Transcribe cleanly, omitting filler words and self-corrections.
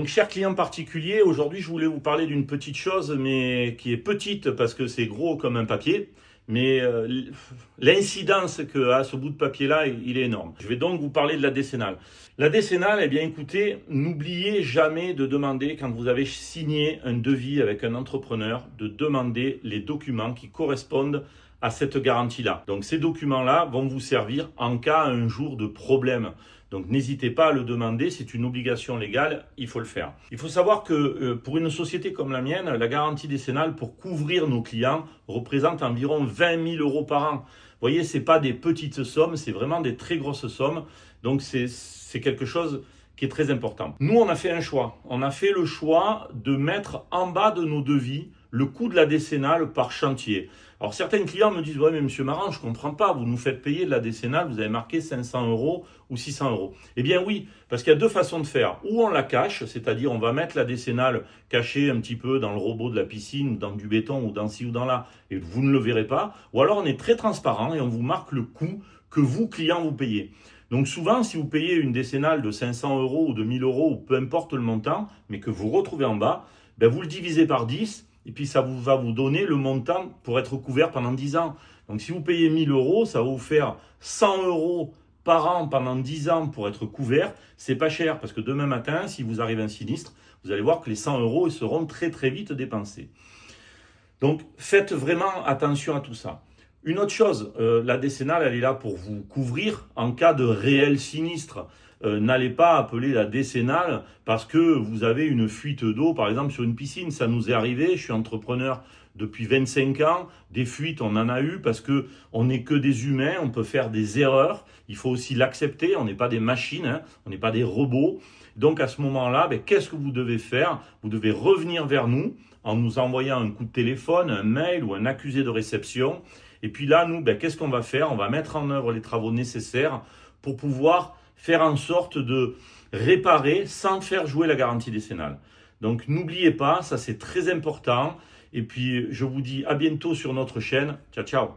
Donc, chers clients particuliers, aujourd'hui, je voulais vous parler d'une petite chose, mais qui est petite parce que c'est gros comme un papier. Mais l'incidence que a ce bout de papier-là, il est énorme. Je vais donc vous parler de la décennale. La décennale, eh bien, écoutez, n'oubliez jamais de demander, quand vous avez signé un devis avec un entrepreneur, de demander les documents qui correspondent à cette garantie-là. Donc, ces documents-là vont vous servir en cas un jour de problème. Donc n'hésitez pas à le demander, c'est une obligation légale, il faut le faire. Il faut savoir que pour une société comme la mienne, la garantie décennale pour couvrir nos clients représente environ 20 000 euros par an. Vous voyez, ce n'est pas des petites sommes, c'est vraiment des très grosses sommes. Donc c'est quelque chose qui est très important. Nous, on a fait un choix. On a fait le choix de mettre en bas de nos devis le coût de la décennale par chantier. Alors certains clients me disent « Ouais mais monsieur Marant, je ne comprends pas, vous nous faites payer de la décennale, vous avez marqué 500 euros ou 600 euros. » Eh bien oui, parce qu'il y a deux façons de faire. Ou on la cache, c'est-à-dire on va mettre la décennale cachée un petit peu dans le robot de la piscine, ou dans du béton, ou dans ci ou dans là, et vous ne le verrez pas. Ou alors on est très transparent et on vous marque le coût que vous, client, vous payez. Donc souvent, si vous payez une décennale de 500 euros ou de 1000 euros, ou peu importe le montant, mais que vous retrouvez en bas, ben vous le divisez par 10, et puis ça va vous donner le montant pour être couvert pendant 10 ans. Donc si vous payez 1000 euros, ça va vous faire 100 euros par an pendant 10 ans pour être couvert. C'est pas cher, parce que demain matin, si vous arrive un sinistre, vous allez voir que les 100 euros ils seront très très vite dépensés. Donc faites vraiment attention à tout ça. Une autre chose, la décennale, elle est là pour vous couvrir en cas de réel sinistre. N'allez pas appeler la décennale parce que vous avez une fuite d'eau, par exemple sur une piscine. Ça nous est arrivé, je suis entrepreneur depuis 25 ans. Des fuites, on en a eu parce que on n'est que des humains, on peut faire des erreurs. Il faut aussi l'accepter, on n'est pas des machines, hein, on n'est pas des robots. Donc à ce moment-là, qu'est-ce que vous devez faire? Vous devez revenir vers nous en nous envoyant un coup de téléphone, un mail ou un accusé de réception. Et puis là, nous, qu'est-ce qu'on va faire? On va mettre en œuvre les travaux nécessaires pour pouvoir faire en sorte de réparer sans faire jouer la garantie décennale. Donc n'oubliez pas, ça c'est très important. Et puis je vous dis à bientôt sur notre chaîne. Ciao, ciao.